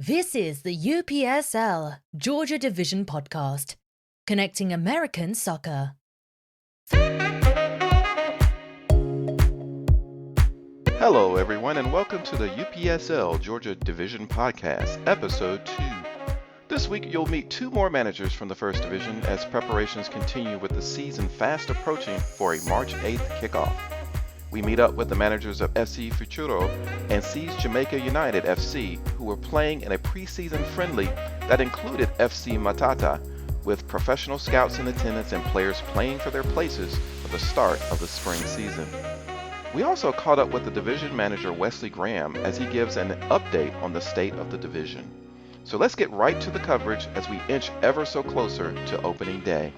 This is the UPSL Georgia Division podcast, connecting American soccer. Hello, everyone, and welcome to the UPSL Georgia Division podcast, episode 2. This week, you'll meet two more managers from the First Division as preparations continue with the season fast approaching for a March 8th kickoff. We meet up with the managers of FC Futuro and FC Jamaica United FC, who were playing in a preseason friendly that included FC Matata, with professional scouts in attendance and players playing for their places for the start of the spring season. We also caught up with the division manager Wesley Graham as he gives an update on the state of the division. So let's get right to the coverage as we inch ever so closer to opening day.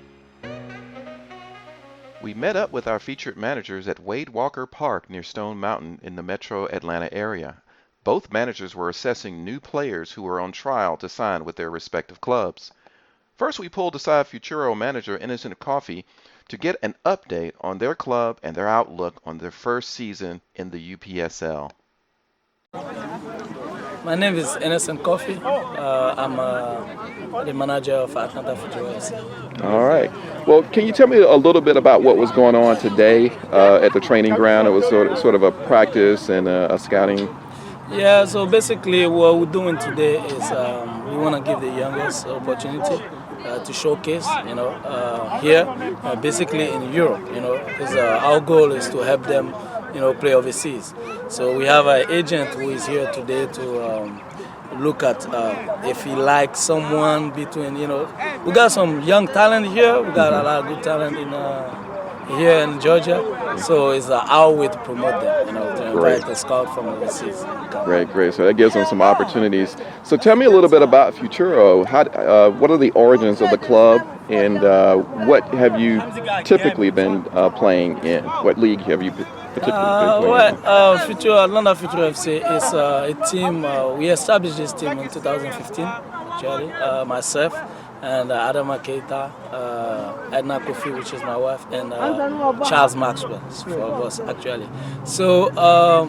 We met up with our featured managers at Wade Walker Park near Stone Mountain in the metro Atlanta area. Both managers were assessing new players who were on trial to sign with their respective clubs. First, we pulled aside Futuro manager Innocent Coffee to get an update on their club and their outlook on their first season in the UPSL. My name is Innocent Coffee. I'm the manager of Atlanta Futuro. All right. Well, can you tell me a little bit about what was going on today at the training ground? It was sort of a practice and a scouting. Yeah, so basically what we're doing today is we want to give the youngest opportunity to showcase, here, basically in Europe, because our goal is to help them, play overseas. So we have an agent who is here today to look at if he likes someone between, we got some young talent here. We got a lot of good talent here in Georgia. So it's our way to promote them, to invite a scout from overseas. Great. So that gives them some opportunities. So tell me a little bit about Futuro. What are the origins of the club, and what have you typically been playing in? What league have you particularly been playing in? Futuro, Atlanta Futuro FC is a team. We established this team in 2015, actually. Myself and Adama Keita, Edna Kofi, which is my wife, and Charles Maxwell, four of us, actually. So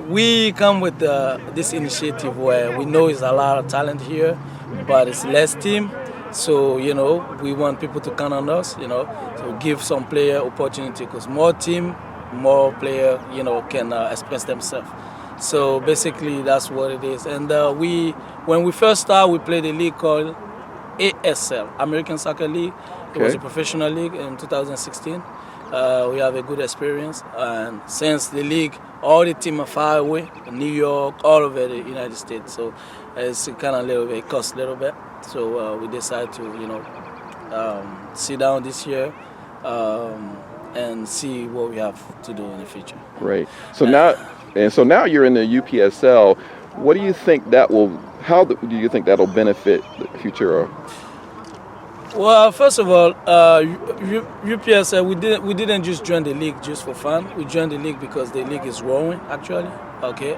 we come with this initiative where we know there's a lot of talent here, but it's less team. So, we want people to count on us, to give some player opportunity, because more team, more player, can express themselves. So basically that's what it is. And when we first started, we played a league called UPSL, American Soccer League. It was a professional league in 2016. We have a good experience, and since the league, all the teams are far away, New York, all over the United States. So it's kind of it costs a little bit. So we decided to, sit down this year and see what we have to do in the future. Great. So now you're in the UPSL. What do you think how do you think that'll benefit Futuro? Well, first of all, UPSL, we didn't just join the league just for fun. We joined the league because the league is growing, actually. Okay,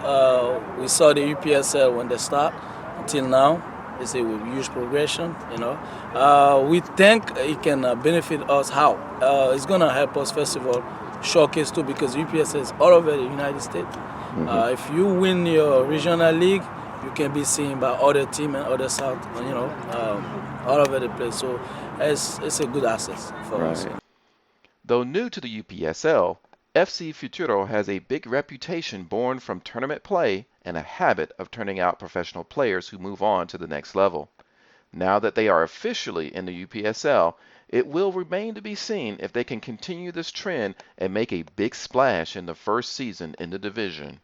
we saw the UPSL when they start until now. It's a huge progression, We think it can benefit us. How? It's gonna help us, first of all, showcase too, because UPSL is all over the United States. Mm-hmm. If you win your regional league, you can be seen by other teams and other South, all over the place. So it's a good asset for us. Though new to the UPSL, FC Futuro has a big reputation born from tournament play and a habit of turning out professional players who move on to the next level. Now that they are officially in the UPSL, it will remain to be seen if they can continue this trend and make a big splash in the first season in the division.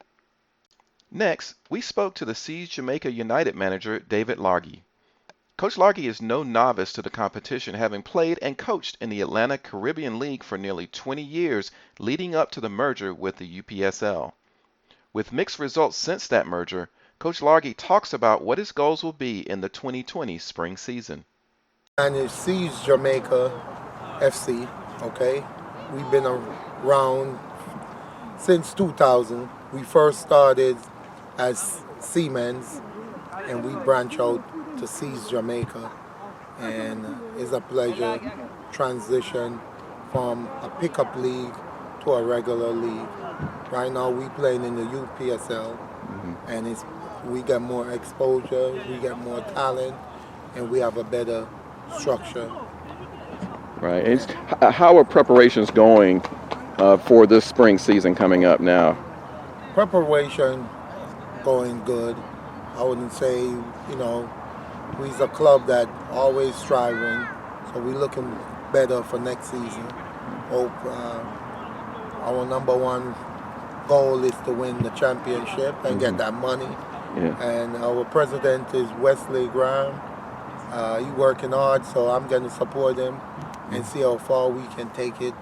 Next, we spoke to the FC Jamaica United manager David Largy. Coach Largy is no novice to the competition, having played and coached in the Atlanta Caribbean League for nearly 20 years leading up to the merger with the UPSL. With mixed results since that merger, Coach Largy talks about what his goals will be in the 2020 spring season. And it's FC Jamaica FC, okay? We've been around since 2000. We first started as Siemens, and we branch out to FC Jamaica. And it's a pleasure transition from a pickup league to a regular league. Right now we playing in the UPSL, and it's we get more exposure, we get more talent, and we have a better structure. Right. How are preparations going for this spring season coming up now? Preparation going good. I wouldn't say, we's a club that always striving, so we're looking better for next season. Hope our number one goal is to win the championship and get that money. Yeah. And our president is Wesley Graham. He's working hard, so I'm going to support him and see how far we can take it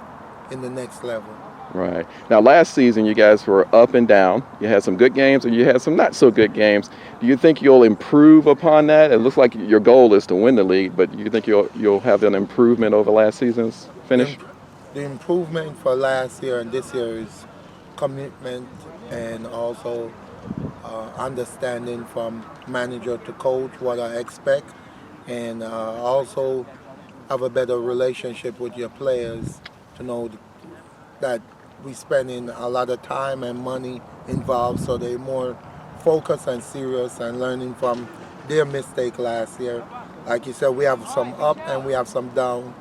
in the next level. Right. Now, last season, you guys were up and down. You had some good games and you had some not so good games. Do you think you'll improve upon that? It looks like your goal is to win the league, but do you think you'll have an improvement over last season's finish? The improvement for last year and this year is commitment and also understanding from manager to coach what I expect, and also have a better relationship with your players to know that we spending a lot of time and money involved, so they're more focused and serious and learning from their mistake last year. Like you said, we have some up and we have some down,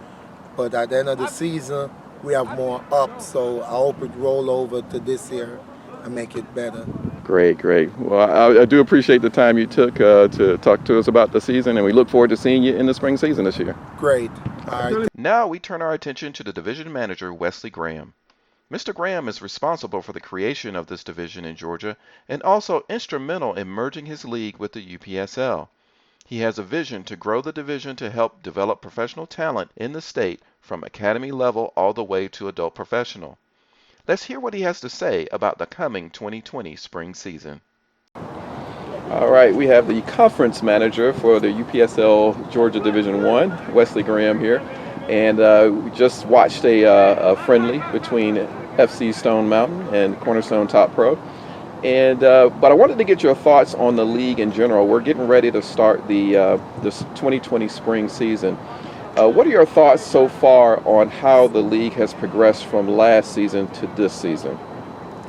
but at the end of the season, we have more up, so I hope it roll over to this year and make it better. Great. Well, I do appreciate the time you took to talk to us about the season, and we look forward to seeing you in the spring season this year. Great. All right. Now we turn our attention to the division manager, Wesley Graham. Mr. Graham is responsible for the creation of this division in Georgia and also instrumental in merging his league with the UPSL. He has a vision to grow the division to help develop professional talent in the state from academy level all the way to adult professional. Let's hear what he has to say about the coming 2020 spring season. All right, we have the conference manager for the UPSL Georgia Division I, Wesley Graham here. And we just watched a friendly between FC Stone Mountain and Cornerstone Top Pro. And but I wanted to get your thoughts on the league in general. We're getting ready to start the this 2020 spring season. What are your thoughts so far on how the league has progressed from last season to this season?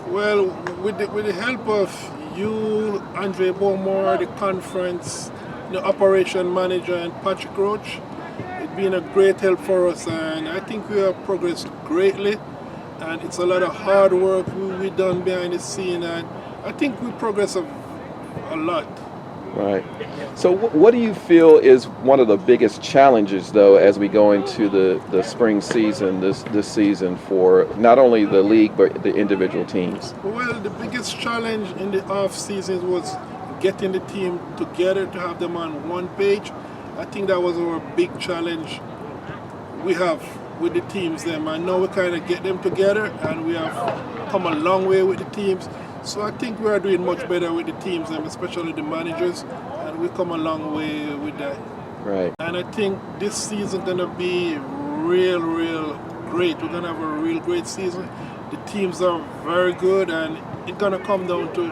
Well, with the help of you, Andre Beaumore, the conference, the operation manager, and Patrick Roach, it's been a great help for us, and I think we have progressed greatly. And it's a lot of hard work we've done behind the scene, and I think we progress a lot. Right. So what do you feel is one of the biggest challenges, though, as we go into the spring season, this season, for not only the league but the individual teams? Well, the biggest challenge in the off season was getting the team together to have them on one page. I think that was our big challenge we have with the teams. I know we kind of get them together, and we have come a long way with the teams. So I think we are doing much better with the teams, especially the managers, and we come a long way with that. Right. And I think this season gonna be real great. We're gonna have a real great season. The teams are very good, and it's gonna come down to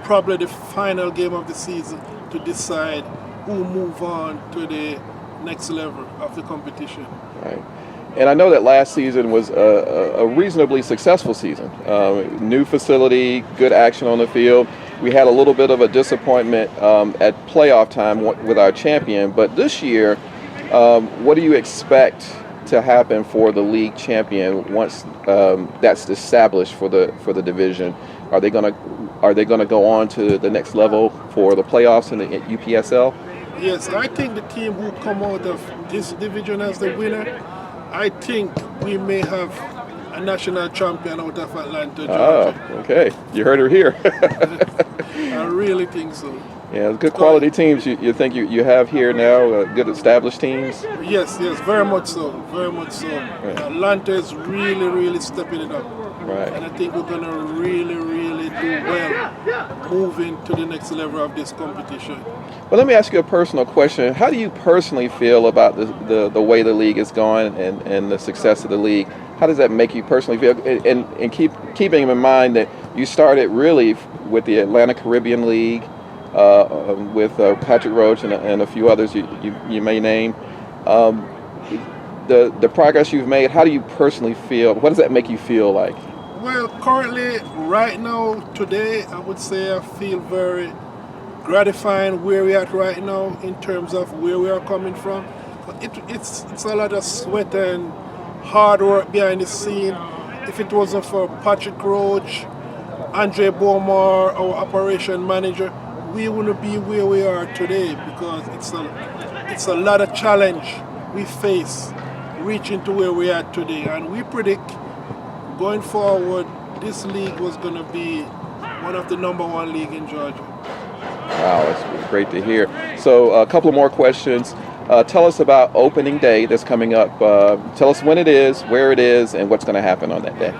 probably the final game of the season to decide who move on to the next level of the competition. Right. And I know that last season was a reasonably successful season. New facility, good action on the field. We had a little bit of a disappointment at playoff time with our champion, but this year, what do you expect to happen for the league champion once that's established for the division? Are they gonna go on to the next level for the playoffs in the UPSL? Yes, I think the team who come out of this division as the winner, I think we may have a national champion out of Atlanta, Georgia. Oh, okay. You heard her here. I really think so. Yeah, good quality teams you think you have here now, good established teams? Yes, very much so, Right. Atlanta is really stepping it up. Right. And I think we're going to really do well moving to the next level of this competition. Well, let me ask you a personal question. How do you personally feel about the way the league is going and the success of the league? How does that make you personally feel? And keeping in mind that you started really with the Atlantic Caribbean League with Patrick Roach and a few others you may name. The progress you've made, how do you personally feel? What does that make you feel like? Well, currently, right now, today, I would say I feel very gratifying where we're at right now in terms of where we are coming from. But it's a lot of sweat and hard work behind the scene. If it wasn't for Patrick Roach, Andre Beaumont, our operation manager, we wouldn't be where we are today, because it's a lot of challenge we face reaching to where we are today. And we predict going forward, this league was going to be one of the #1 league in Georgia. Wow, that's great to hear. So a couple more questions. Tell us about opening day that's coming up. Tell us when it is, where it is, and what's going to happen on that day.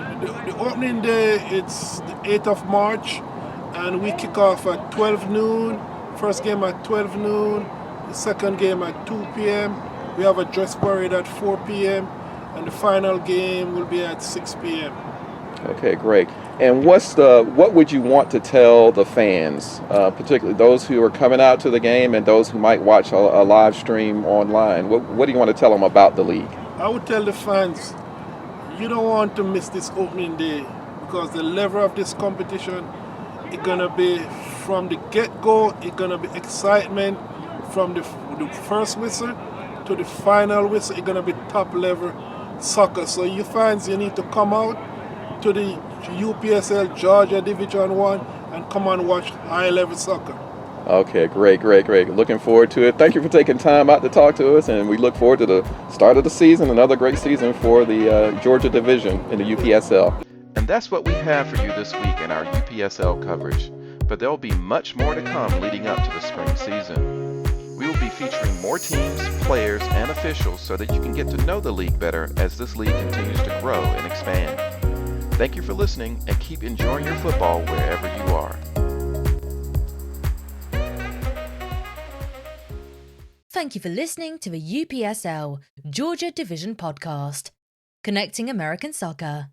The opening day, it's the 8th of March, and we kick off at 12 noon. First game at 12 noon, the second game at 2 p.m. We have a dress parade at 4 p.m., and the final game will be at 6 p.m. Okay, great. And what would you want to tell the fans, particularly those who are coming out to the game and those who might watch a live stream online? What do you want to tell them about the league? I would tell the fans, you don't want to miss this opening day, because the level of this competition is going to be, from the get-go, it's going to be excitement from the first whistle to the final whistle. It's going to be top-level soccer. So you fans, you need to come out to the UPSL Georgia Division 1 and come and watch high-level soccer. Okay, great. Looking forward to it. Thank you for taking time out to talk to us, and we look forward to the start of the season, another great season for the Georgia Division in the UPSL. And that's what we have for you this week in our UPSL coverage. But there'll be much more to come leading up to the spring season. We will be featuring more teams, players, and officials so that you can get to know the league better as this league continues to grow and expand. Thank you for listening, and keep enjoying your football wherever you are. Thank you for listening to the UPSL Georgia Division podcast, connecting American soccer.